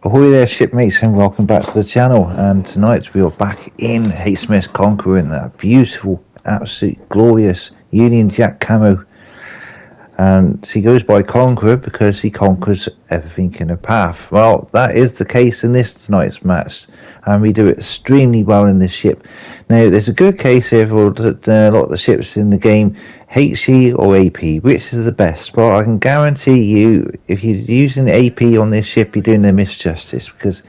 Ahoy there, shipmates, and welcome back to the channel. And tonight we are back in HMS Conqueror in that beautiful, absolute glorious Union Jack camo. And he goes by Conqueror because he conquers everything in her path. Well, that is the case in this tonight's match, and we do extremely well in this ship. Now, there's a good case here for a lot of the ships in the game, HE or AP. Which is the best? Well, I can guarantee you, if you're using AP on this ship, you're doing them misjustice, because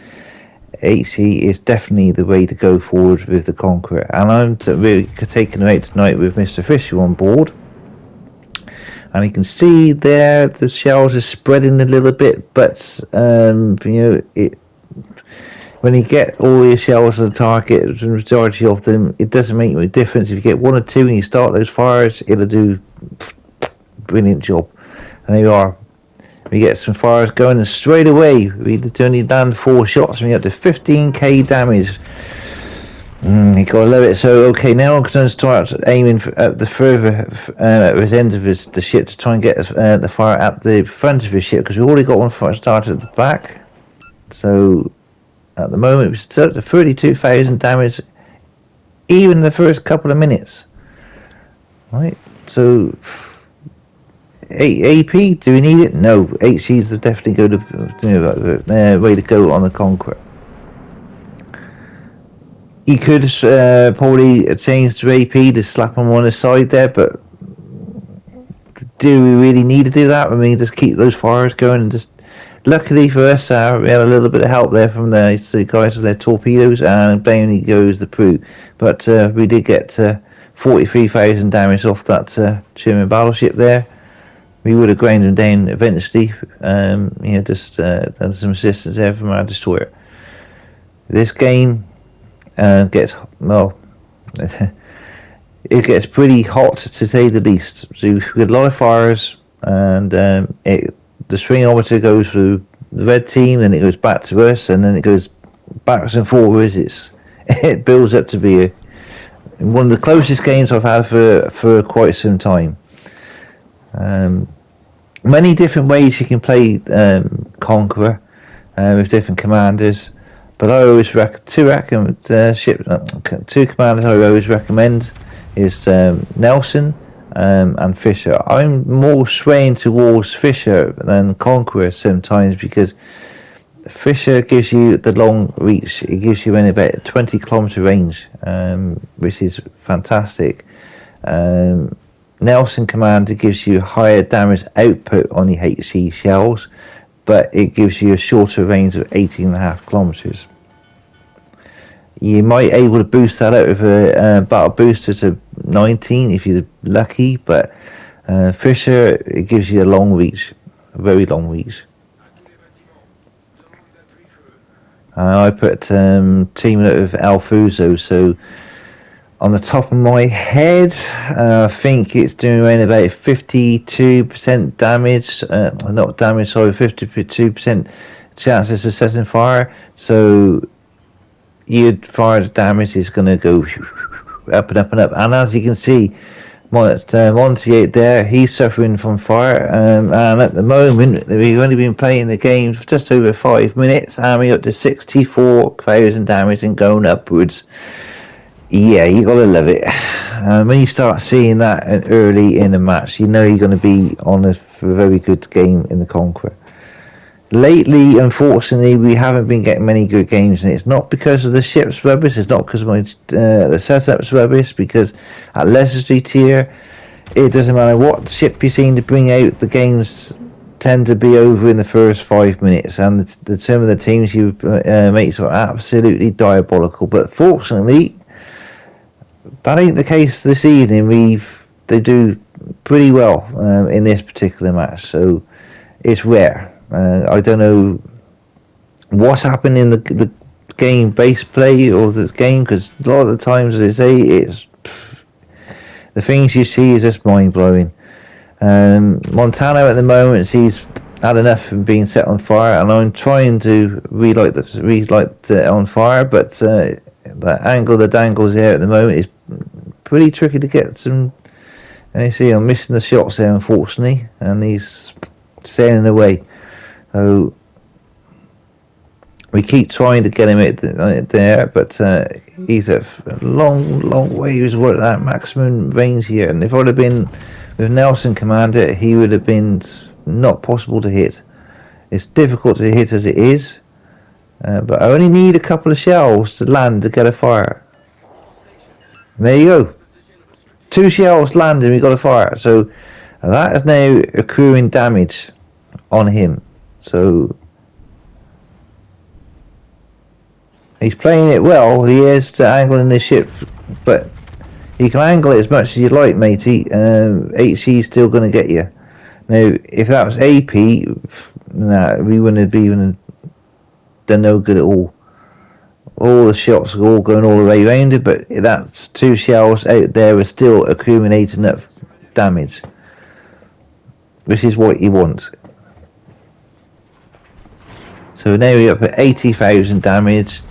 HE is definitely the way to go forward with the Conqueror. And I'm really taking it out tonight with Mr. Fisher on board. And you can see there the shells are spreading a little bit, but when you get all your shells on the target, the majority of them, it doesn't make any difference. If you get one or two and you start those fires, it'll do a brilliant job. And there you are. We get some fires going, and straight away we only land 4 shots and we get to 15k damage. You gotta love it. So okay, now I'm going to start aiming at the further at the end of the ship to try and get the fire at the front of the ship, because we've already got one fire started at the back. So at the moment we're still at 32,000 damage, even in the first couple of minutes. Right. So AP, do we need it? No. HC's definitely go to the way to go on the Conqueror. You could probably change to AP to slap on one side there, but do we really need to do that? I mean, just keep those fires going, and just luckily for us, we had a little bit of help there from the guys with their torpedoes, and down goes the crew. But we did get 43,000 damage off that German battleship there. We would have ground them down eventually, just had some assistance there from our destroyer. This game gets it gets pretty hot, to say the least. So we get a lot of fires, and the stringometer goes through the red team, and it goes back to us, and then it goes backwards and forwards. It builds up to be one of the closest games I've had for quite some time. Many different ways you can play Conqueror with different commanders. But I always two commanders I always recommend is Nelson and Fisher. I'm more swaying towards Fisher than Conqueror sometimes, because Fisher gives you the long reach. It gives you in about 20 kilometer range, which is fantastic. Nelson Commander gives you higher damage output on the HE shells, but it gives you a shorter range of 18.5 kilometers. You might be able to boost that out with a battle booster to 19 if you're lucky, but Fisher, it gives you a long reach, a very long reach. I put teaming up with Alfuso, so on the top of my head, I think it's doing around about 52% damage, not damage, sorry, 52% chances of setting fire. So your fire damage is going to go up and up and up. And as you can see, Monty there, he's suffering from fire. And at the moment, we've only been playing the game for just over 5 minutes, and we're up to 64,000 damage and going upwards. Yeah, you gotta love it. When you start seeing that early in a match, you know you're going to be on a very good game in the Conqueror. Lately, unfortunately, we haven't been getting many good games, and it's not because of the ship's rubbish. It's not because of the setup's rubbish. Because at Leicester tier, it doesn't matter what ship you seem to bring out, the games tend to be over in the first 5 minutes, and some of the teams you make are absolutely diabolical. But fortunately, that ain't the case this evening. They do pretty well in this particular match, so it's rare. I don't know what's happened in the game base play or the game, because a lot of the times, as I say, the things you see is just mind blowing. Montano at the moment, he's had enough of being set on fire, and I'm trying to relight it on fire, but the angle the dangles there at the moment is pretty tricky to get some. And you see I'm missing the shots there, unfortunately, and he's sailing away. So We keep trying to get him there, but he's a long ways what that maximum range here. And if I'd have been with Nelson Commander, he would have been not possible to hit. It's difficult to hit as it is, but I only need a couple of shells to land to get a fire. And there you go. 2 shells landed, we got a fire. So that is now accruing damage on him. So he's playing it well. He is angling the ship, but you can angle it as much as you like, matey. HE's still going to get you. Now, if that was AP, nah, we wouldn't have even done no good at all. All the shots are all going all the way around it, but that's 2 shells out there are still accumulating enough damage, which is what you want. So now we're up at 80,000 damage.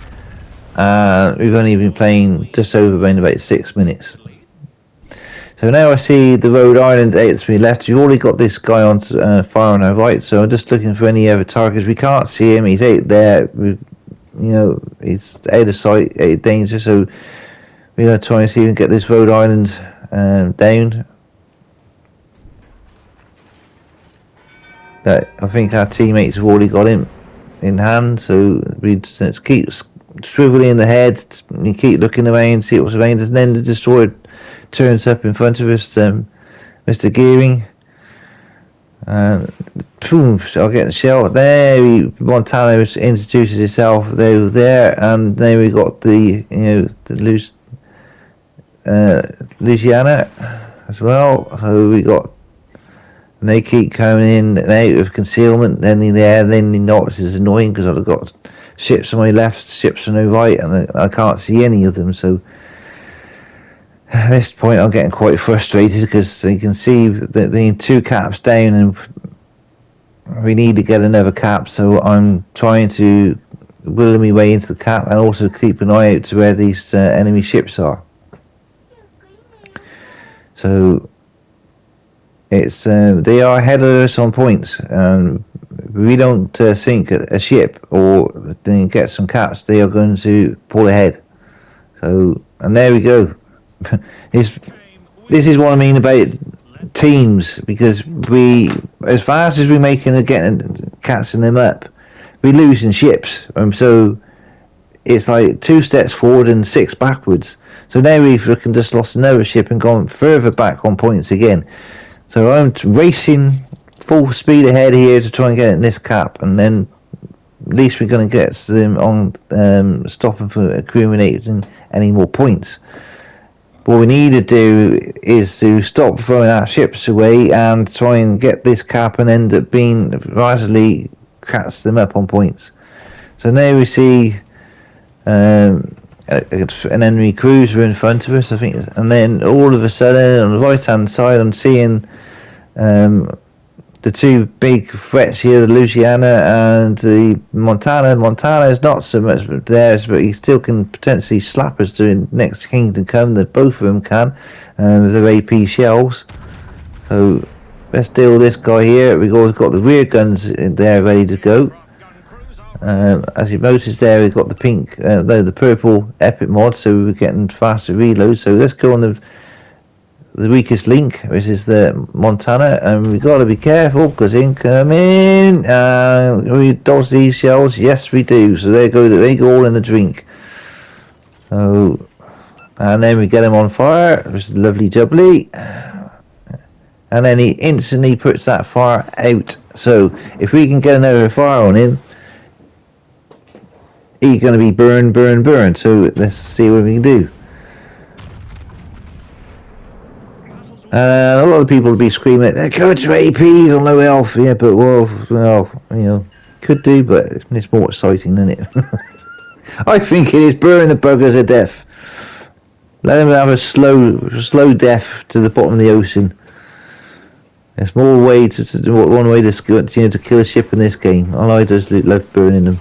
We've only been playing just over around about 6 minutes. So now I see the Rhode Island out to my left. We've already got this guy on fire on our right, so I'm just looking for any other targets. We can't see him. He's out there. He's out of sight, out of danger. So we're going to try and see if we can get this Rhode Island down. I think our teammates have already got him in hand, so we just keep swiveling the head, you keep looking around, see what's around us, and then the destroyer turns up in front of us, Mr. Gearing. Boom, I'll get the shell. There, Montana introduces itself. They were there, and then we got the Louisiana as well. So we got, and they keep coming in and out of concealment. Then in there, then the knots is annoying because I've got ships on my left, ships on my right, and I can't see any of them. So at this point, I'm getting quite frustrated because you can see that they're 2 caps down, and we need to get another cap. So I'm trying to will my way into the cap and also keep an eye out to where these enemy ships are. So it's they are ahead of us on points, and we don't sink a ship or then get some caps, they are going to pull ahead. So, and there we go. This is what I mean about teams, because we, as fast as we're making and getting catching them up, we're losing ships. So it's like 2 steps forward and 6 backwards. So now we've just lost another ship and gone further back on points again. So I'm racing full speed ahead here to try and get in this cap, and then at least we're going to get them on stopping from accumulating any more points. What we need to do is to stop throwing our ships away and try and get this cap and end up being gradually catch them up on points. So now we see an enemy cruiser in front of us, I think, and then all of a sudden on the right hand side I'm seeing the 2 big threats here, the Louisiana and the Montana. Montana is not so much theirs, but he still can potentially slap us to next Kingdom Come. That both of them can with their AP shells. So let's deal with this guy here. We've always got the rear guns in there ready to go. As you notice there, we've got the pink, the purple epic mod, so we're getting faster reload. So let's go on the weakest link, which is the Montana, and we've got to be careful because incoming. We dodge these shells, yes we do. So they go all in the drink. So, and then we get him on fire, which is lovely jubbly, and then he instantly puts that fire out. So if we can get another fire on him, he's going to be burn. So let's see what we can do. A lot of people will be screaming, they're going to APs on low health. Yeah, but well, could do, but it's more exciting, isn't it? I think it is. Burn the buggers to death. Let them have a slow death to the bottom of the ocean. There's more way one way to kill a ship in this game. I just love burning them.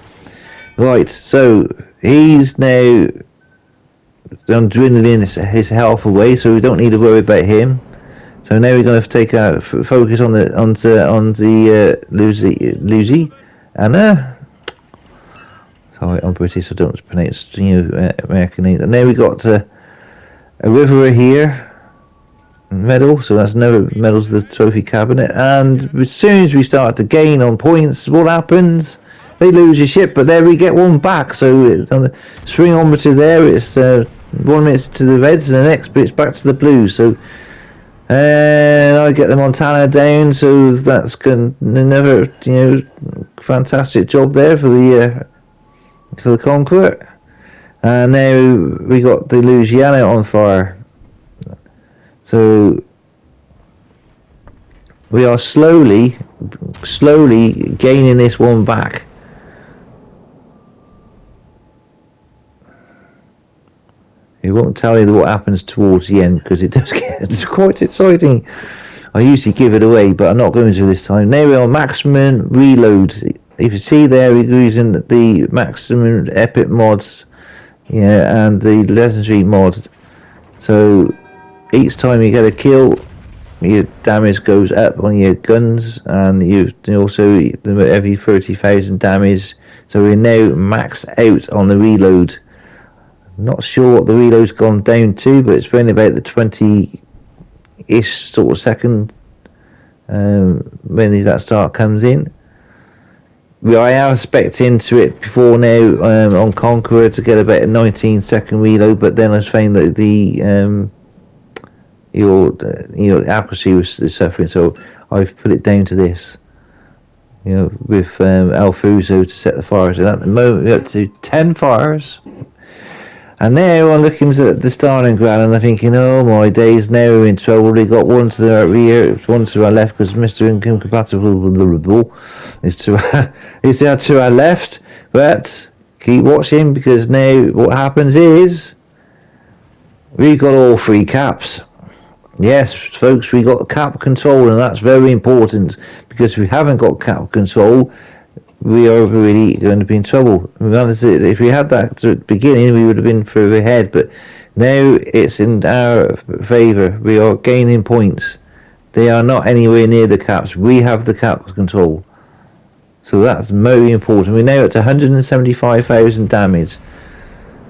Right, so he's now dwindling his health away, so we don't need to worry about him. So now we're going to take our focus on the Louisiana. So I'm British, I don't pronounce American names. And then we got a river here medal, so that's another medal to the trophy cabinet. And as soon as we start to gain on points, what happens? They lose your ship, but there we get one back. So it's on the swingometer there, it's 1 minute to the reds, and the next bit's back to the blues. So and I get the Montana down, so that's good. Another fantastic job there for the Conqueror. And now we got the Louisiana on fire. So we are slowly gaining this one back. It won't tell you what happens towards the end because it does get quite exciting. I usually give it away, but I'm not going to this time. Now we're on maximum reload. If you see there, we're using the maximum epic mods, and the legendary mod. So each time you get a kill, your damage goes up on your guns, and you also every 30,000 damage. So we're now maxed out on the reload. Not sure what the reload's gone down to, but it's been about the 20-ish sort of second when that start comes in. I am expecting to it before now on Conqueror to get about a 19-second reload, but then I found that the accuracy was suffering, so I've put it down to this. With Alfuzo to set the fires, and at the moment we're up to 10 fires. And now I'm looking at the Stalingrad and I'm thinking, oh my days, now we're in trouble. We got one to our rear, one to our left, because Mr. Incompatible is to our left. But keep watching, because now what happens is we got all 3 caps. Yes, folks, we got cap control, and that's very important, because if we haven't got cap control, we are really going to be in trouble. If we had that at the beginning, we would have been further ahead, but now it's in our favour. We are gaining points. They are not anywhere near the caps. We have the cap control. So that's very important. We're now at 175,000 damage.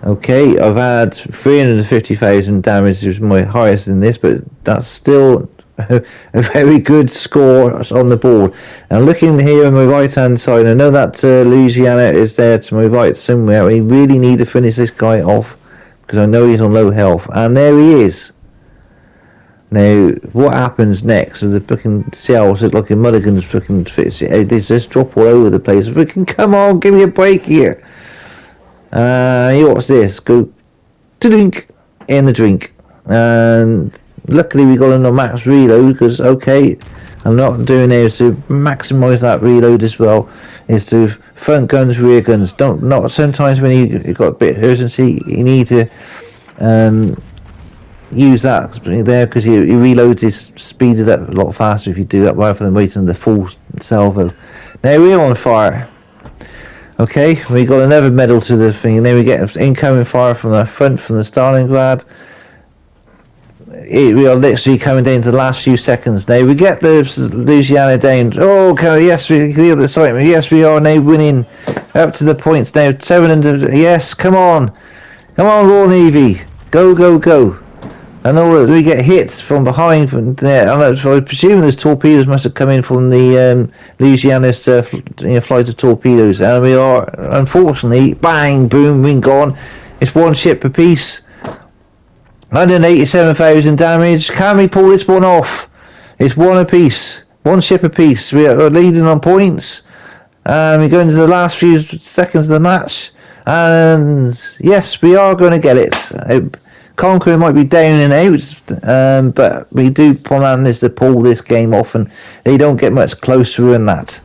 Okay, I've had 350,000 damage, which is my highest in this, but that's still a very good score on the board. And looking here on my right hand side, I know that Louisiana is there to my right somewhere. We really need to finish this guy off, because I know he's on low health, and there he is. Now what happens next? So the fucking cells look like a mulligan's fucking fits. They just drop all over the place. Fucking come on, give me a break here. What's this? Go drink in the drink. And luckily we got a max reload, because I'm not doing here to maximise that reload as well. Is to front guns, rear guns. Not sometimes when you've got a bit of urgency, you need to use that there, because your reload is speeded up a lot faster if you do that rather than waiting the full salvo. Now we're on fire. Okay, we got another medal to the thing, and then we get incoming fire from the front from the Stalingrad. We are literally coming down to the last few seconds now. We get the Louisiana down. Yes, the other side. Yes, we are now winning up to the points now. 700. Yes, come on, Royal Navy, go. And we get hits from behind from there. I presume those torpedoes must have come in from the Louisiana's flight of torpedoes, and we are unfortunately bang, boom, we're gone. It's one ship per piece. 187,000 damage. Can we pull this one off? It's one apiece. One ship apiece. We are leading on points. And we go into the last few seconds of the match. And yes, we are going to get it. Conqueror might be down and out, but we do plan this to pull this game off, and they don't get much closer than that.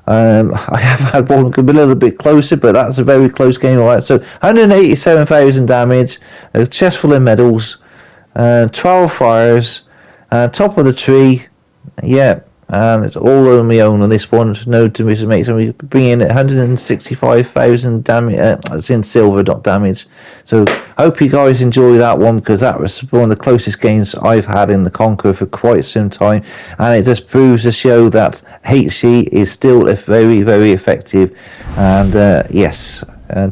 I have had one a little bit closer, but that's a very close game. All right, so 187,000 damage, a chest full of medals, 12 fires, top of the tree, and it's all on my own on this one. No to make, so we bring in 165,000 damage. That's in silver, not damage. So I hope you guys enjoy that one, because that was one of the closest games I've had in the Conqueror for quite some time, and it just proves to show that HE is still very, very effective. And yes,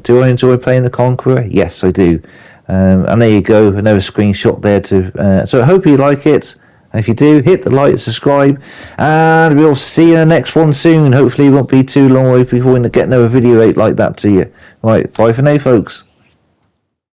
Do I enjoy playing the Conqueror? Yes, I do. And there you go, another screenshot there to. So I hope you like it. And if you do, hit the like, subscribe, and we'll see you in the next one soon. Hopefully it won't be too long away before we get another video out like that to you. Right, bye for now, folks.